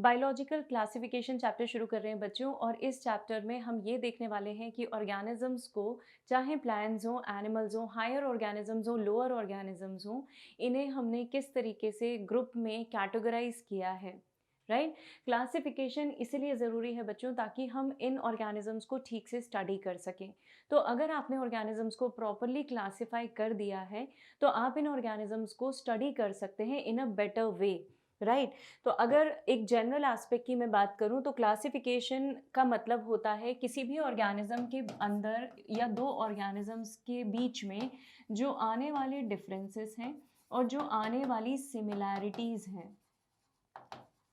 Biological classification chapter शुरू कर रहे हैं बच्चों, और इस चैप्टर में हम ये देखने वाले हैं कि ऑर्गेनिजम्स को, चाहे प्लांट्स हों, एनिमल्स हों, हायर ऑर्गेनिजम्स हों, लोअर ऑर्गेनिजम्स हों, इन्हें हमने किस तरीके से ग्रुप में कैटेगराइज किया है। राइट। क्लासिफिकेशन इसीलिए ज़रूरी है बच्चों ताकि हम इन ऑर्गेनिजम्स को ठीक से स्टडी कर सकें। तो अगर आपने ऑर्गेनिजम्स को प्रॉपरली क्लासिफाई कर दिया है तो आप इन ऑर्गेनिजम्स को स्टडी कर सकते हैं इन अ बेटर वे। राइट। तो अगर एक जनरल एस्पेक्ट की मैं बात करूं तो क्लासिफिकेशन का मतलब होता है किसी भी ऑर्गेनिज्म के अंदर या दो ऑर्गेनिजम्स के बीच में जो आने वाले डिफरेंसेस हैं और जो आने वाली सिमिलैरिटीज़ हैं।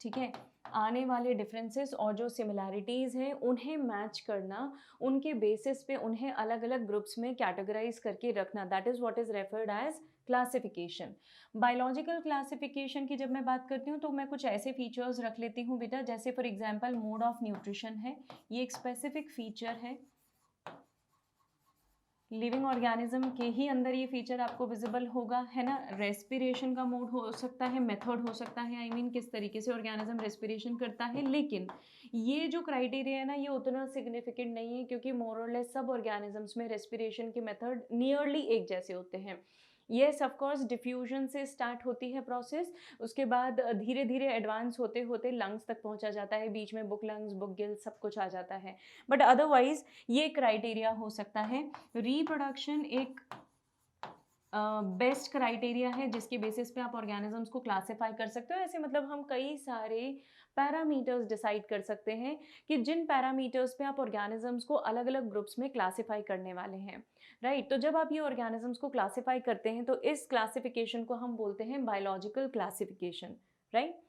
ठीक है। आने वाले डिफरेंसेस और जो सिमिलैरिटीज़ हैं उन्हें मैच करना, उनके बेसिस पे उन्हें अलग अलग ग्रुप्स में कैटेगराइज करके रखना, that is what is referred as classification. Biological classification की जब मैं बात करती हूँ तो मैं कुछ ऐसे फीचर्स रख लेती हूँ बेटा, जैसे for example mode of nutrition है, ये एक स्पेसिफिक फीचर है। लिविंग ऑर्गेनिज्म के ही अंदर ये फीचर आपको विजिबल होगा, है ना। रेस्पिरेशन का मोड हो सकता है, मेथड हो सकता है, आई मीन किस तरीके से ऑर्गेनिज्म रेस्पिरेशन करता है। लेकिन ये जो क्राइटेरिया है ना, ये उतना सिग्निफिकेंट नहीं है क्योंकि मोर और लेस सब ऑर्गेनिजम्स में रेस्पिरेशन के मेथड नियरली एक जैसे होते हैं। येस, ऑफ कोर्स डिफ्यूजन से स्टार्ट होती है प्रोसेस, उसके बाद धीरे धीरे एडवांस होते होते लंग्स तक पहुंचा जाता है, बीच में बुक लंग्स, बुक गिल सब कुछ आ जाता है। बट अदरवाइज ये क्राइटेरिया हो सकता है। रिप्रोडक्शन एक बेस्ट क्राइटेरिया है जिसके बेसिस पे आप ऑर्गेनिजम्स को क्लासिफाई कर सकते हो। ऐसे मतलब हम कई सारे पैरामीटर्स डिसाइड कर सकते हैं कि जिन पैरामीटर्स पे आप ऑर्गेनिजम्स को अलग अलग ग्रुप्स में क्लासिफाई करने वाले हैं। राइट। तो जब आप ये ऑर्गेनिजम्स को क्लासिफाई करते हैं तो इस क्लासिफिकेशन को हम बोलते हैं बायोलॉजिकल क्लासिफिकेशन। राइट।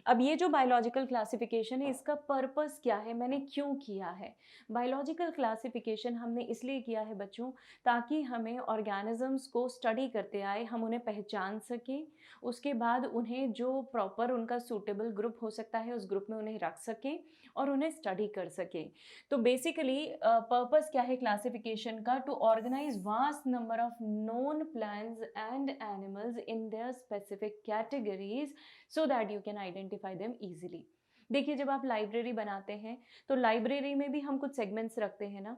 अब ये जो बायोलॉजिकल क्लासिफिकेशन है इसका पर्पस क्या है, मैंने क्यों किया है। बायोलॉजिकल क्लासिफिकेशन हमने इसलिए किया है बच्चों ताकि हमें ऑर्गेनिजम्स को स्टडी करते आए, हम उन्हें पहचान सकें, उसके बाद उन्हें जो प्रॉपर उनका सूटेबल ग्रुप हो सकता है उस ग्रुप में उन्हें रख सकें और उन्हें स्टडी कर सकें। तो बेसिकली पर्पस क्या है क्लासिफिकेशन का, to organise vast number of known plants and animals in their specific categories so that you can identify them easily. देखिए, जब आप लाइब्रेरी बनाते हैं तो लाइब्रेरी में भी हम कुछ सेगमेंट्स रखते हैं ना,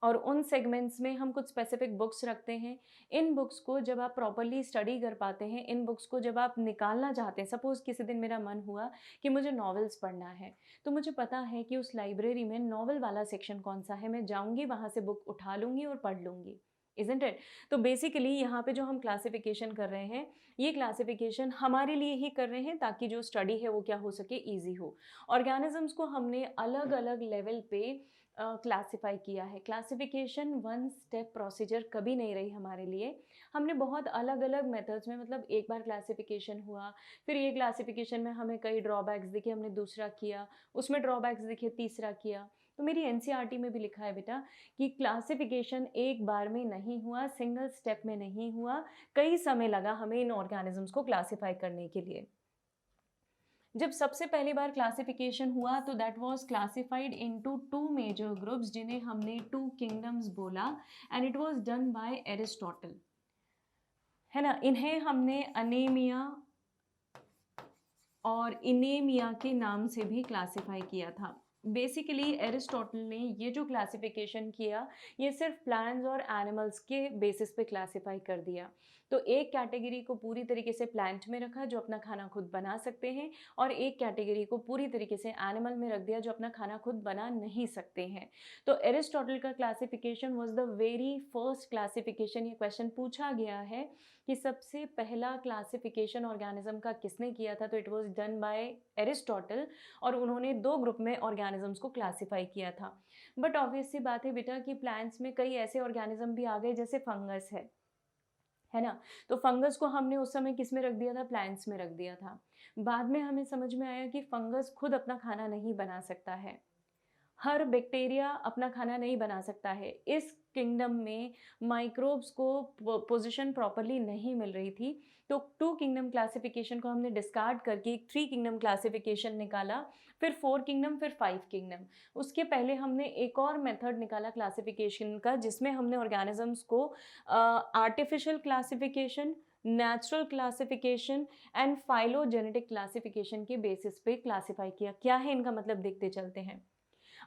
और उन सेगमेंट्स में हम कुछ स्पेसिफिक बुक्स रखते हैं। इन बुक्स को जब आप प्रॉपरली स्टडी कर पाते हैं, इन बुक्स को जब आप निकालना चाहते हैं, सपोज़ किसी दिन मेरा मन हुआ कि मुझे नॉवेल्स पढ़ना है, तो मुझे पता है कि उस लाइब्रेरी में नॉवेल वाला सेक्शन कौन-सा है, मैं जाऊँगी वहाँ से बुक उठा लूँगी और पढ़ लूँगी। Isn't it? तो बेसिकली यहाँ पे जो हम क्लासिफिकेशन कर रहे हैं, ये क्लासिफिकेशन हमारे लिए ही कर रहे हैं ताकि जो स्टडी है वो क्या हो सके, ईज़ी हो। ऑर्गेनिज़म्स को हमने अलग-अलग लेवल पे क्लासिफाई किया है। क्लासिफिकेशन वन स्टेप प्रोसीजर कभी नहीं रही हमारे लिए। हमने बहुत अलग-अलग मेथड्स में, मतलब एक बार क्लासिफिकेशन हुआ, फिर ये क्लासिफिकेशन में हमें कई ड्रॉबैक्स दिखे, हमने दूसरा किया, उसमें ड्रॉबैक्स दिखे, तीसरा किया। तो मेरी एनसीईआरटी में भी लिखा है बेटा कि क्लासिफिकेशन एक बार में नहीं हुआ, सिंगल स्टेप में नहीं हुआ, कई समय लगा हमें इन ऑर्गेनिज़म्स को क्लासिफाई करने के लिए। जब सबसे पहली बार क्लासिफिकेशन हुआ तो that was classified into two major groups जिन्हें हमने टू किंगडम्स बोला, and it was done by Aristotle, है ना। इन्हें हमने अनीमिया और इनेमिया के नाम से भी क्लासिफाई किया था। बेसिकली एरिस्टोटल ने ये जो क्लासिफिकेशन किया, ये सिर्फ प्लांट्स और एनिमल्स के बेसिस पे क्लासिफाई कर दिया। तो एक कैटेगरी को पूरी तरीके से प्लांट में रखा जो अपना खाना खुद बना सकते हैं, और एक कैटेगरी को पूरी तरीके से एनिमल में रख दिया जो अपना खाना खुद बना नहीं सकते हैं। तो एरिस्टोटल का classification was the very first classification. ये क्वेश्चन पूछा गया है कि सबसे पहला क्लासिफिकेशन ऑर्गेनिज्म का किसने किया था, तो it was done by Aristotle, और उन्होंने दो ग्रुप में ऑर्गेनिजम्स को क्लासिफाई किया था। बट ऑब्वियस सी बात है बेटा कि प्लांट्स में कई ऐसे ऑर्गेनिज्म भी आ गए जैसे फंगस है ना। तो फंगस को हमने उस समय किस में रख दिया था, प्लांट्स में रख दिया था। बाद में हमें समझ में आया कि फंगस खुद अपना खाना नहीं बना सकता है, हर बैक्टीरिया अपना खाना नहीं बना सकता है। इस किंगडम में माइक्रोब्स को पोजीशन प्रॉपर्ली नहीं मिल रही थी, तो टू किंगडम क्लासिफिकेशन को हमने डिस्कार्ड करके एक थ्री किंगडम क्लासिफिकेशन निकाला, फिर फोर किंगडम, फिर फाइव किंगडम। उसके पहले हमने एक और मेथड निकाला क्लासिफिकेशन का जिसमें हमने ऑर्गेनिजम्स को artificial classification, natural classification and phylogenetic classification के बेसिस पे क्लासिफाई किया। क्या है इनका मतलब, देखते चलते हैं।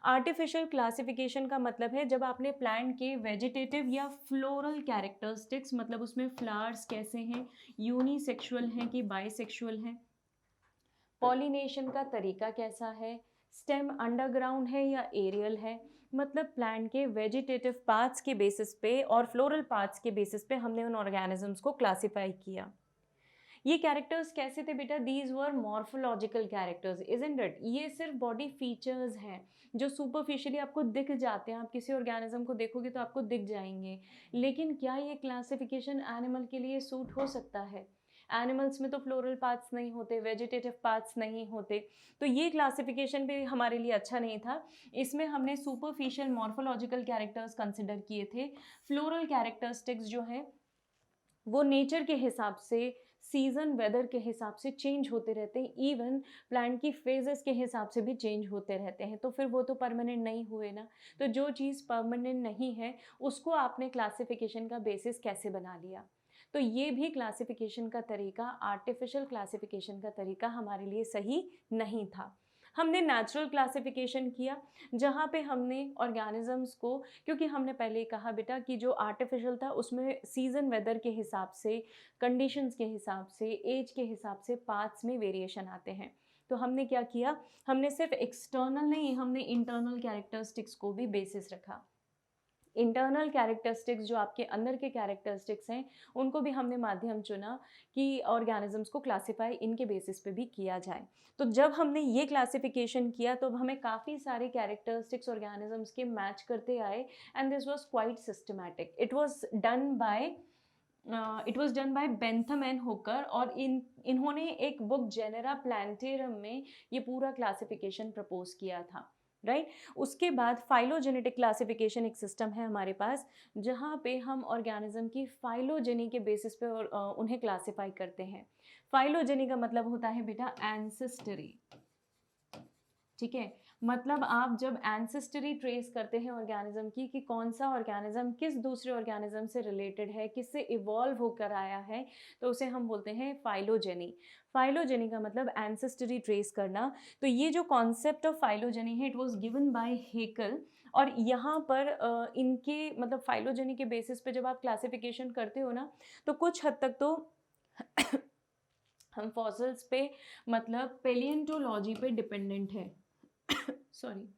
आर्टिफिशियल क्लासिफिकेशन का मतलब है जब आपने प्लांट के वेजिटेटिव या फ्लोरल कैरेक्टरिस्टिक्स, मतलब उसमें फ्लावर्स कैसे हैं, यूनिसेक्सुअल हैं कि बाइसेक्सुअल हैं, पॉलिनेशन का तरीका कैसा है, स्टेम अंडरग्राउंड है या एरियल है, मतलब प्लांट के वेजिटेटिव पार्ट्स के बेसिस पे और फ्लोरल पार्ट्स के बेसिस पे हमने उन ऑर्गेनिजम्स को क्लासिफाई किया। ये कैरेक्टर्स कैसे थे बेटा, these were morphological characters, isn't it. ये सिर्फ बॉडी फीचर्स हैं जो सुपरफिशियली आपको दिख जाते हैं, आप किसी ऑर्गेनिज्म को देखोगे तो आपको दिख जाएंगे, लेकिन क्या ये क्लासिफिकेशन एनिमल के लिए सूट हो सकता है? एनिमल्स में तो फ्लोरल पार्ट्स नहीं होते, वेजिटेटिव पार्ट्स नहीं होते, तो ये क्लासिफिकेशन भी हमारे लिए अच्छा नहीं था। इसमें हमने सुपरफिशियल मॉर्फोलॉजिकल कैरेक्टर्स कंसिडर किए थे। फ्लोरल कैरेक्टरिस्टिक्स जो है वो नेचर के हिसाब से, सीजन वेदर के हिसाब से चेंज होते रहते हैं, इवन प्लांट की फेजेस के हिसाब से भी चेंज होते रहते हैं, तो फिर वो तो परमानेंट नहीं हुए ना। तो जो चीज़ परमानेंट नहीं है उसको आपने क्लासिफिकेशन का बेसिस कैसे बना लिया? तो ये भी क्लासिफिकेशन का तरीका, आर्टिफिशियल क्लासिफिकेशन का तरीका हमारे लिए सही नहीं था। हमने नेचुरल क्लासिफिकेशन किया जहाँ पे हमने ऑर्गेनिजम्स को, क्योंकि हमने पहले ही कहा बेटा कि जो आर्टिफिशियल था उसमें सीजन वेदर के हिसाब से, कंडीशंस के हिसाब से, एज के हिसाब से पार्ट्स में वेरिएशन आते हैं। तो हमने क्या किया, हमने सिर्फ एक्सटर्नल नहीं, हमने इंटरनल कैरेक्टरिस्टिक्स को भी बेसिस रखा। इंटरनल कैरेक्टरिस्टिक्स जो आपके अंदर के कैरेक्टरिस्टिक्स हैं उनको भी हमने माध्यम चुना कि ऑर्गेनिजम्स को क्लासिफाई इनके बेसिस पे भी किया जाए। तो जब हमने ये क्लासिफिकेशन किया तो हमें काफ़ी सारे कैरेक्टरिस्टिक्स ऑर्गेनिजम्स के मैच करते आए, and this was quite systematic. It was done bye Bentham and Hooker, और इन्होंने एक बुक जेनेरा प्लांटेरम में ये पूरा क्लासिफिकेशन प्रपोज किया था, राइट। उसके बाद फाइलोजेनेटिक क्लासिफिकेशन एक सिस्टम है हमारे पास जहाँ पे हम ऑर्गेनिज्म की फाइलोजेनी के बेसिस पे उन्हें क्लासिफाई करते हैं। फाइलोजेनी का मतलब होता है बेटा एंसेस्टरी, ठीक है। मतलब आप जब एंसेस्टरी ट्रेस करते हैं ऑर्गेनिज्म की कि कौन सा ऑर्गेनिज्म किस दूसरे ऑर्गेनिज्म से रिलेटेड है, किससे इवॉल्व होकर आया है, तो उसे हम बोलते हैं फाइलोजेनी। फाइलोजेनी का मतलब एंसेस्टरी ट्रेस करना। तो ये जो कॉन्सेप्ट ऑफ फाइलोजेनी है, it was given by Haeckel, और यहाँ पर इनके मतलब फाइलोजेनी के बेसिस पे जब आप क्लासिफिकेशन करते हो ना, तो कुछ हद तक तो हम फॉसिल्स पे मतलब पेलिएंटोलॉजी पे डिपेंडेंट है। सॉरी,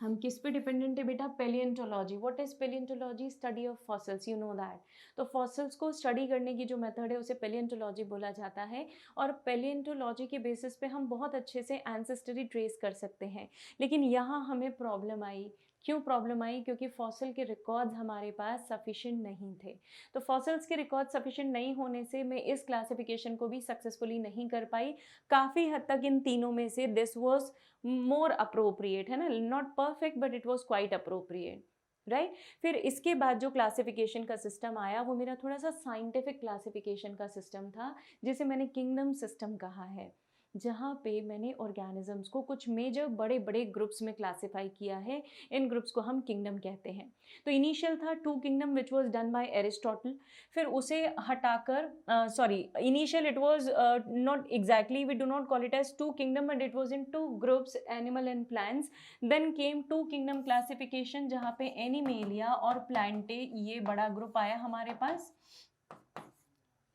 हम किस पे डिपेंडेंट है बेटा, palaeontology. What is palaeontology? Study of fossils, you know that. तो फॉसिल्स को स्टडी करने की जो मेथड है उसे पेलिएंटोलॉजी बोला जाता है, और पेलिएंटोलॉजी के बेसिस पे हम बहुत अच्छे से एंसेस्टरी ट्रेस कर सकते हैं। लेकिन यहाँ हमें प्रॉब्लम आई। क्यों प्रॉब्लम आई? क्योंकि फॉसिल के रिकॉर्ड्स हमारे पास सफिशिएंट नहीं थे। तो फॉसिल्स के रिकॉर्ड सफिशिएंट नहीं होने से मैं इस क्लासिफिकेशन को भी सक्सेसफुली नहीं कर पाई। काफ़ी हद तक इन तीनों में से दिस वॉज मोर अप्रोप्रिएट, है ना, not perfect but it was quite appropriate, right. फिर इसके बाद जो क्लासिफिकेशन का सिस्टम आया वो मेरा थोड़ा सा साइंटिफिक क्लासिफिकेशन का सिस्टम था, जिसे मैंने किंगडम सिस्टम कहा है, जहाँ पे मैंने ऑर्गेनिजम्स को कुछ मेजर बड़े बड़े ग्रुप्स में क्लासिफाई किया है। इन ग्रुप्स को हम किंगडम कहते हैं। तो इनिशियल था two kingdom which was done by Aristotle, फिर उसे हटाकर sorry, initial it was not exactly, we do not call it as two kingdom, but it was in two groups, animal and plants. Then came two kingdom classification जहाँ पे animalia और Plantae ये बड़ा group आया हमारे पास,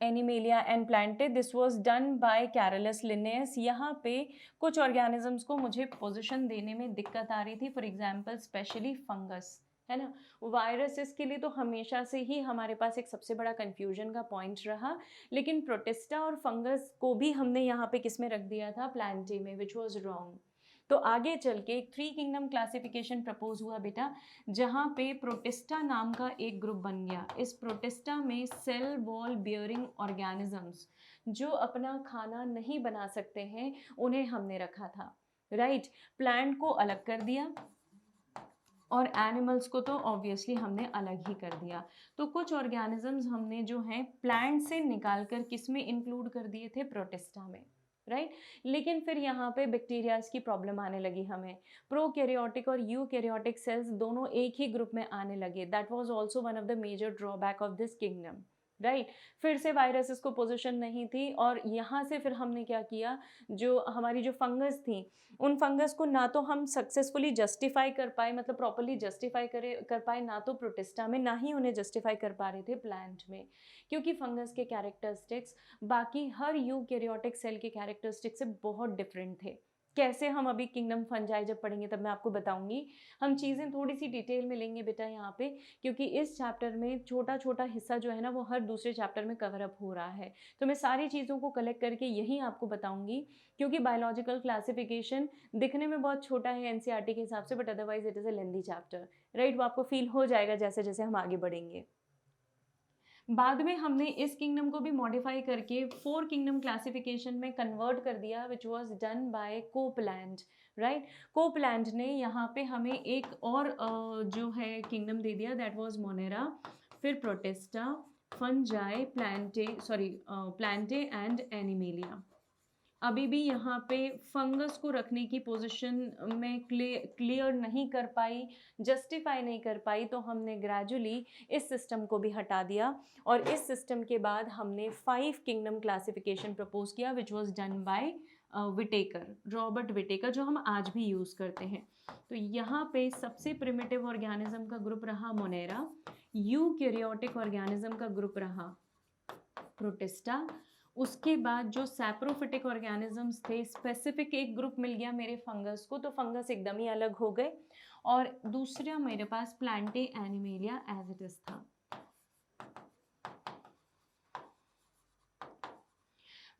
Animalia and Plantae. This was done by Carolus Linnaeus. यहाँ पे कुछ ऑर्गेनिजम्स को मुझे पोजीशन देने में दिक्कत आ रही थी, फॉर एग्जांपल स्पेशली फंगस, है ना। वायरसेस के लिए तो हमेशा से ही हमारे पास एक सबसे बड़ा कंफ्यूजन का पॉइंट रहा, लेकिन प्रोटिस्टा और फंगस को भी हमने यहाँ पे किस में रख दिया था, प्लांटे में, विच वॉज रॉन्ग। तो आगे चल के एक थ्री किंगडम क्लासिफिकेशन प्रपोज हुआ बेटा, जहाँ पे प्रोटिस्टा नाम का एक ग्रुप बन गया। इस प्रोटिस्टा में सेल वॉल बियरिंग ऑर्गेनिजम्स जो अपना खाना नहीं बना सकते हैं उन्हें हमने रखा था, राइट। प्लांट को अलग कर दिया और एनिमल्स को तो ऑब्वियसली हमने अलग ही कर दिया। तो कुछ ऑर्गेनिजम्स हमने जो हैं प्लांट से निकाल कर किस में इंक्लूड कर दिए थे, प्रोटिस्टा में, राइट। लेकिन फिर यहाँ पे बैक्टीरियाज की प्रॉब्लम आने लगी हमें, प्रोकैरियोटिक और यूकैरियोटिक सेल्स दोनों एक ही ग्रुप में आने लगे। That was also one of the major drawback of this kingdom, right. फिर से वायरसेस को पोजीशन नहीं थी और यहाँ से फिर हमने क्या किया, जो हमारी जो फंगस थी, उन फंगस को ना तो हम सक्सेसफुली जस्टिफाई कर पाए, मतलब प्रॉपरली जस्टिफाई कर पाए, ना तो प्रोटिस्टा में, ना ही उन्हें जस्टिफाई कर पा रहे थे प्लांट में, क्योंकि फंगस के कैरेक्टरिस्टिक्स बाकी हर यूकैरियोटिक सेल के कैरेक्टरिस्टिक से बहुत डिफरेंट थे। कैसे, हम अभी किंगडम फंजाई जब पढ़ेंगे तब मैं आपको बताऊंगी। हम चीज़ें थोड़ी सी डिटेल में लेंगे बेटा यहाँ पे, क्योंकि इस चैप्टर में छोटा छोटा हिस्सा जो है ना वो हर दूसरे चैप्टर में कवर अप हो रहा है। तो मैं सारी चीज़ों को कलेक्ट करके यही आपको बताऊंगी, क्योंकि बायोलॉजिकल क्लासिफिकेशन दिखने में बहुत छोटा है एनसीईआरटी के हिसाब से, but otherwise it is a lengthy chapter, right. वो आपको फील हो जाएगा जैसे जैसे हम आगे बढ़ेंगे। बाद में हमने इस किंगडम को भी मॉडिफाई करके 4 किंगडम क्लासिफिकेशन में कन्वर्ट कर दिया, विच was done bye Copeland, right. Copeland ने यहाँ पे हमें एक और जो है किंगडम दे दिया, दैट वाज मोनेरा, फिर protista, fungi, Plantae and animalia. अभी भी यहाँ पे फंगस को रखने की पोजीशन में क्लियर नहीं कर पाई, जस्टिफाई नहीं कर पाई, तो हमने ग्रेजुअली इस सिस्टम को भी हटा दिया और इस सिस्टम के बाद हमने 5 किंगडम क्लासिफिकेशन प्रपोज किया, which was done by Whittaker, Robert Whittaker, जो हम आज भी यूज़ करते हैं। तो यहाँ पे सबसे प्रिमिटिव ऑर्गेनिज्म का ग्रुप रहा मोनेरा, यूकैरियोटिक ऑर्गेनिज्म का ग्रुप रहा प्रोटिस्टा, उसके बाद जो सैप्रोफिटिक ऑर्गेनिजम्स थे, स्पेसिफिक एक ग्रुप मिल गया मेरे फंगस को, तो फंगस एकदम ही अलग हो गए, और दूसरा मेरे पास Plantae Animalia as it is था।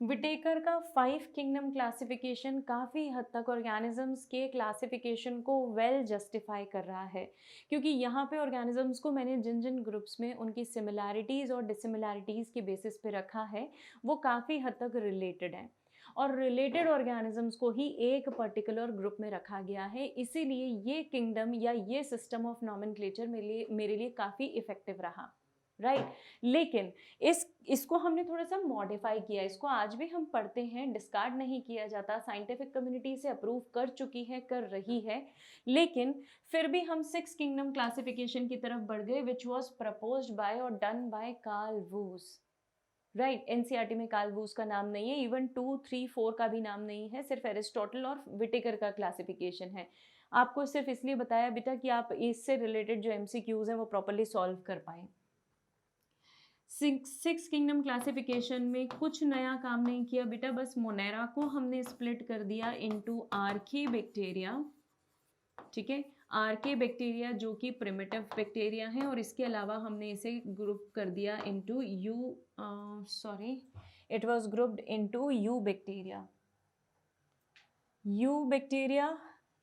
विटेकर का 5 किंगडम क्लासिफिकेशन काफ़ी हद तक ऑर्गेनिजम्स के क्लासिफिकेशन को वेल जस्टिफाई कर रहा है, क्योंकि यहाँ पे ऑर्गेनिजम्स को मैंने जिन जिन ग्रुप्स में उनकी सिमिलैरिटीज़ और डिसिमिलैरिटीज़ के बेसिस पे रखा है वो काफ़ी हद तक रिलेटेड है, और रिलेटेड ऑर्गेनिजम्स को ही एक पर्टिकुलर ग्रुप में रखा गया है। इसीलिए ये किंगडम या ये सिस्टम ऑफ नॉमेनक्लेचर मेरे लिए काफ़ी इफेक्टिव रहा, राइट। लेकिन इसको हमने थोड़ा सा मॉडिफाई किया, इसको आज भी हम पढ़ते हैं, डिस्कार्ड नहीं किया जाता, साइंटिफिक कम्युनिटी से अप्रूव कर चुकी है, कर रही है, लेकिन फिर भी हम 6 किंगडम क्लासिफिकेशन की तरफ बढ़ गए, विच वॉज प्रपोज्ड बाय और done by Carl Woese, right. NCERT में कार्ल वूज का नाम नहीं है, इवन 2, 3, 4 का भी नाम नहीं है, सिर्फ एरिस्टोटल और विटेकर का क्लासिफिकेशन है। आपको सिर्फ इसलिए बताया बेटा कि आप इससे रिलेटेड जो एमसीक्यूज हैं वो प्रॉपरली सॉल्व कर पाएं। 6 किंगडम क्लासिफिकेशन में कुछ नया काम नहीं किया बेटा, बस मोनेरा को हमने स्प्लिट कर दिया इनटू आर्की बैक्टीरिया, ठीक है, आर्के बैक्टीरिया जो कि प्रिमिटिव बैक्टीरिया है, और इसके अलावा हमने इसे ग्रुप कर दिया into it was grouped into you bacteria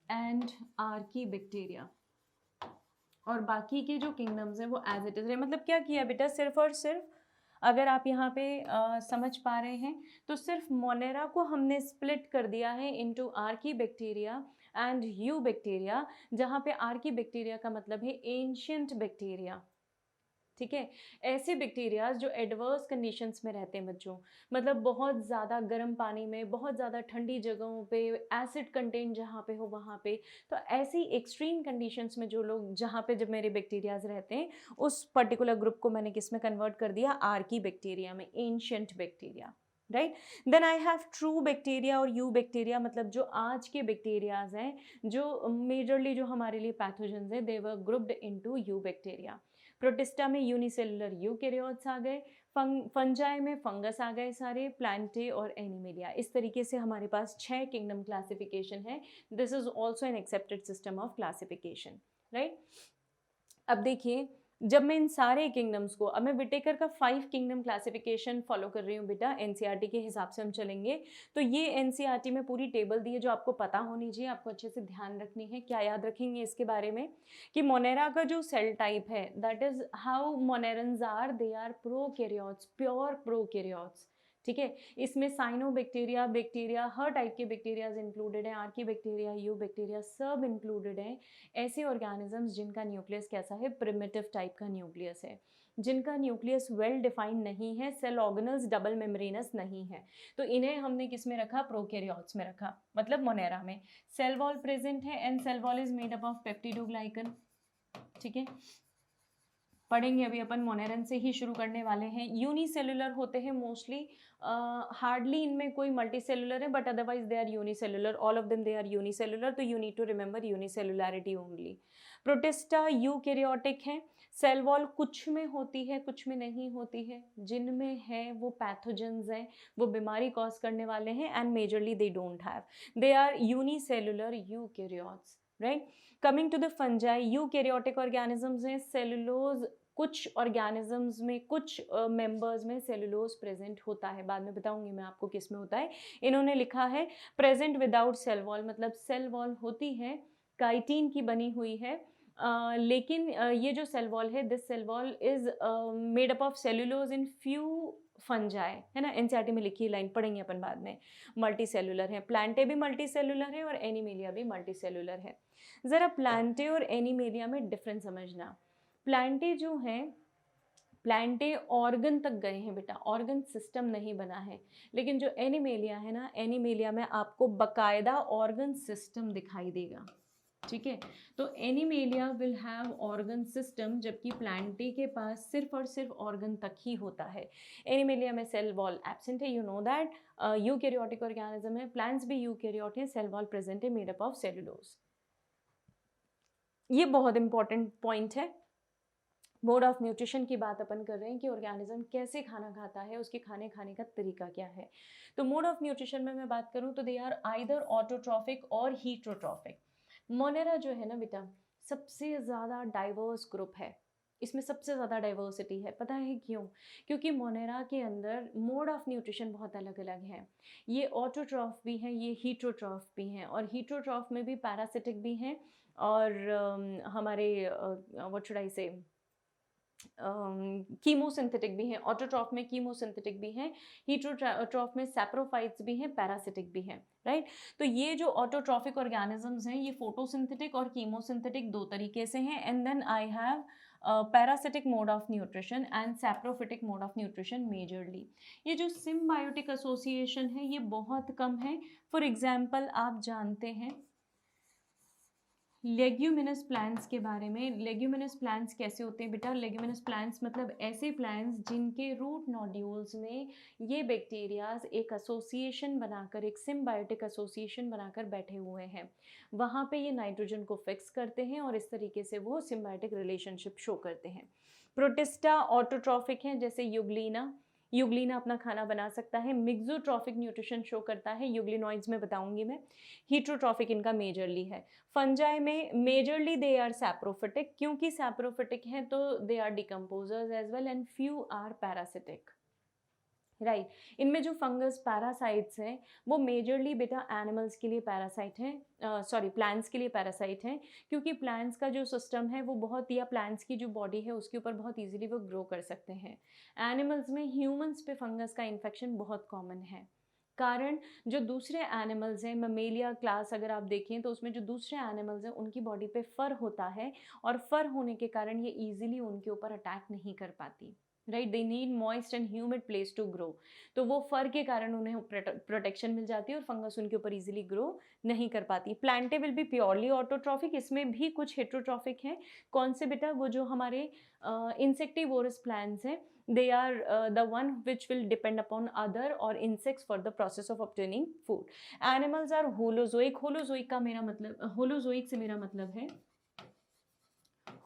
and Archie bacteria, और बाकी के जो किंगडम्स हैं वो एज इट इज रहे। मतलब क्या किया बेटा, सिर्फ और सिर्फ अगर आप यहाँ पे समझ पा रहे हैं तो सिर्फ मोनेरा को हमने स्प्लिट कर दिया है into Archie bacteria and you bacteria, जहाँ पे आर्की बैक्टीरिया का मतलब है एंशियंट बैक्टीरिया, ठीक है। ऐसे बैक्टीरियाज जो एडवर्स कंडीशंस में रहते हैं बच्चों, मतलब बहुत ज़्यादा गर्म पानी में, बहुत ज़्यादा ठंडी जगहों पे, एसिड कंटेंट जहाँ पे हो वहाँ पे, तो ऐसी एक्सट्रीम कंडीशंस में जो लोग, जहाँ पे जब मेरे बैक्टीरियाज रहते हैं, उस पर्टिकुलर ग्रुप को मैंने किस में कन्वर्ट कर दिया, आर्की बैक्टीरिया में, ancient bacteria, right. Then I have true bacteria और यू बैक्टीरिया, मतलब जो आज के बैक्टीरियाज हैं, जो मेजरली जो हमारे लिए पैथोजेंस हैं, they were grouped into eubacteria. Protista में यूनिसेलुलर यूकैरियोट्स आ गए, फंजाई में फंगस आ गए सारे, प्लांटे और एनिमेलिया। इस तरीके से हमारे पास 6 किंगडम क्लासिफिकेशन है। This is also an accepted system of classification, right. अब देखिए, जब मैं इन सारे किंगडम्स को, अब मैं विटेकर का 5 किंगडम क्लासिफिकेशन फॉलो कर रही हूँ बेटा, एनसीईआरटी के हिसाब से हम चलेंगे, तो ये एनसीईआरटी में पूरी टेबल दी है जो आपको पता होनी चाहिए, आपको अच्छे से ध्यान रखनी है। क्या याद रखेंगे इसके बारे में, कि मोनेरा का जो सेल टाइप है, that is how monerans are, they are prokaryotes, pure prokaryotes, ठीक है। इसमें साइनोबैक्टीरिया, बैक्टीरिया, हर टाइप के बैक्टीरियाज इंक्लूडेड हैं, आर्की बैक्टीरिया, यू बैक्टीरिया सब इंक्लूडेड हैं, ऐसे ऑर्गेनिजम्स जिनका न्यूक्लियस कैसा है, प्रिमिटिव टाइप का न्यूक्लियस है। जिनका न्यूक्लियस वेल डिफाइंड नहीं है, सेल ऑर्गेनल्स डबल मेम्ब्रेनस नहीं है, तो इन्हें हमने किस में रखा, प्रोकैरियोट्स में रखा, मतलब मोनेरा में। सेल वॉल प्रेजेंट है and cell wall is made up of peptidoglycan, ठीक है। पढ़ेंगे अभी अपन मोनेरन से ही शुरू करने वाले हैं। यूनिसेलुलर होते हैं मोस्टली, हार्डली इनमें कोई मल्टी सेलुलर है, but otherwise they are unicellular, all of them they are unicellular, तो you need to remember unicellularity only. Protista eukaryotic है, सेल वॉल कुछ में होती है कुछ में नहीं होती है, जिनमें है वो पैथोजेंस हैं, वो बीमारी कॉज करने वाले हैं, and majorly they don't have, they are unicellular eukaryotes, right. Coming to the fungi, eukaryotic organisms हैं, सेलुलोज कुछ ऑर्गेनिजम्स में, कुछ मेंबर्स में सेलुलोज प्रेजेंट होता है, बाद में बताऊंगी मैं आपको किस में होता है। इन्होंने लिखा है प्रेजेंट विदाउट सेल वॉल, मतलब सेल वॉल होती है, काइटिन की बनी हुई है, लेकिन ये जो सेल वॉल है, this cell wall is made up of cellulose in few fungi, है ना, एनसीईआरटी में लिखी लाइन, पढ़ेंगे अपन बाद में। मल्टी सेलुलर है, प्लांटे भी मल्टी सेलुलर है और एनिमेलिया भी मल्टी सेलुलर है। ज़रा प्लांटे और एनिमेलिया में डिफरेंस समझना। प्लांटे जो हैं, प्लांटे ऑर्गन तक गए हैं बेटा, ऑर्गन सिस्टम नहीं बना है, लेकिन जो एनिमेलिया है ना, एनिमेलिया में आपको बकायदा ऑर्गन सिस्टम दिखाई देगा, ठीक है। तो animalia will have organ system, जबकि प्लांटे के पास सिर्फ और सिर्फ ऑर्गन तक ही होता है। एनिमेलिया में सेल वॉल एब्सेंट है, you know that, eukaryotic organism है, प्लांट्स भी यूकैरियोट है, सेल वॉल प्रेजेंट है, मेड अप ऑफ सेलुलोज। ये बहुत इंपॉर्टेंट पॉइंट है। मोड ऑफ न्यूट्रिशन की बात अपन कर रहे हैं कि ऑर्गेनिज्म कैसे खाना खाता है, उसके खाने का तरीका क्या है। तो मोड ऑफ न्यूट्रिशन में मैं बात करूं तो दे आर आइदर ऑटोट्रॉफिक और हीटरोट्रॉफिक। मोनेरा जो है ना बेटा, सबसे ज़्यादा डाइवर्स ग्रुप है, इसमें सबसे ज़्यादा डाइवर्सिटी है। पता है क्यों? क्योंकि मोनेरा के अंदर मोड ऑफ न्यूट्रिशन बहुत अलग अलग है। ये ऑटोट्रॉफ भी हैं, ये हीटरोट्रॉफ भी हैं, और हीटरोट्रॉफ में भी पैरासिटिक भी हैं, और हमारे व्हाट शुड आई से, कीमोसिंथेटिक भी हैं। ऑटोट्रॉफ में कीमोसिंथेटिक भी हैं, हीटरोट्रॉफ में सैप्रोफाइट्स भी हैं, पैरासिटिक भी हैं, राइट। तो ये जो ऑटोट्रॉफिक ऑर्गेनिजम्स हैं, ये फोटोसिंथेटिक और कीमोसिंथेटिक दो तरीके से हैं, and then I have parasitic mode of nutrition and saprophytic mode of nutrition majorly. ये जो सिम्बायोटिक एसोसिएशन है ये बहुत कम है। फॉर एग्जाम्पल आप जानते हैं लेग्यूमिनस प्लांट्स के बारे में। लेग्यूमिनस प्लांट्स कैसे होते हैं बेटा? लेग्यूमिनस प्लांट्स मतलब ऐसे प्लांट्स जिनके रूट नोड्यूल्स में ये बैक्टीरियाज एक एसोसिएशन बनाकर, एक सिम्बायोटिक एसोसिएशन बनाकर बैठे हुए हैं। वहाँ पे ये नाइट्रोजन को फिक्स करते हैं और इस तरीके से वो सिम्बायोटिक रिलेशनशिप शो करते हैं। प्रोटिस्टा ऑटोट्रॉफिक हैं, जैसे यूग्लिना। यूग्लिना अपना खाना बना सकता है। मिक्सोट्रॉफिक न्यूट्रिशन शो करता है, यूग्लिनॉइड्स में बताऊंगी मैं। हीटरोट्रॉफिक इनका मेजरली है। फंजाई में मेजरली दे आर सैप्रोफिटिक, क्योंकि सैप्रोफिटिक हैं तो they are decomposers as well, and few are parasitic, right. इनमें जो फंगस पैरासाइट्स हैं वो मेजरली बेटा एनिमल्स के लिए पैरासाइट हैं, सॉरी प्लांट्स के लिए पैरासाइट हैं, क्योंकि प्लांट्स का जो सिस्टम है वो बहुत, या प्लांट्स की जो बॉडी है उसके ऊपर बहुत इजीली वो ग्रो कर सकते हैं। एनिमल्स में ह्यूमंस पे फंगस का इन्फेक्शन बहुत कॉमन है। कारण जो दूसरे एनिमल्स हैं, ममेलिया क्लास अगर आप देखें तो उसमें जो दूसरे एनिमल्स हैं उनकी बॉडी पे फर होता है, और फर होने के कारण ये इजीली उनके ऊपर अटैक नहीं कर पाती, right. They need moist and humid place to grow, तो वो फर के कारण उन्हें प्रोटेक्शन मिल जाती है और फंगस उनके ऊपर इजीली ग्रो नहीं कर पाती। Plantae will be purely autotrophic, इसमें भी कुछ हेट्रोट्रॉफिक हैं। कौन से बेटा? वो जो हमारे इंसेक्टिवोरस प्लांट्स हैं, they are the one which will depend upon other or insects for the process of obtaining food. Animals are holozoic. holozoic का मेरा मतलब, holozoic से मेरा मतलब है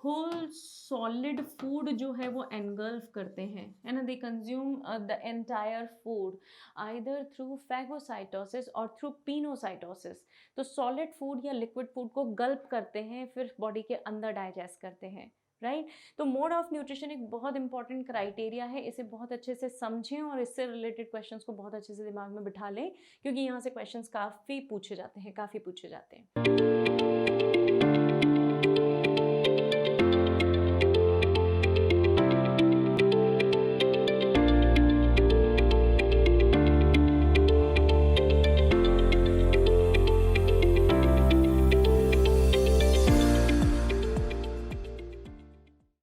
होल सॉलिड फूड जो है वो एनगल्फ करते हैं, है ना। They consume the entire food either through phagocytosis और थ्रू पिनोसाइटोसिस। तो सॉलिड फूड या लिक्विड फूड को गल्प करते हैं, फिर बॉडी के अंदर डाइजेस्ट करते हैं, राइट। तो मोड ऑफ न्यूट्रिशन एक बहुत इंपॉर्टेंट क्राइटेरिया है, इसे बहुत अच्छे से समझें और इससे रिलेटेड क्वेश्चंस को बहुत अच्छे से दिमाग में बिठा लें, क्योंकि यहाँ से क्वेश्चंस काफ़ी पूछे जाते हैं।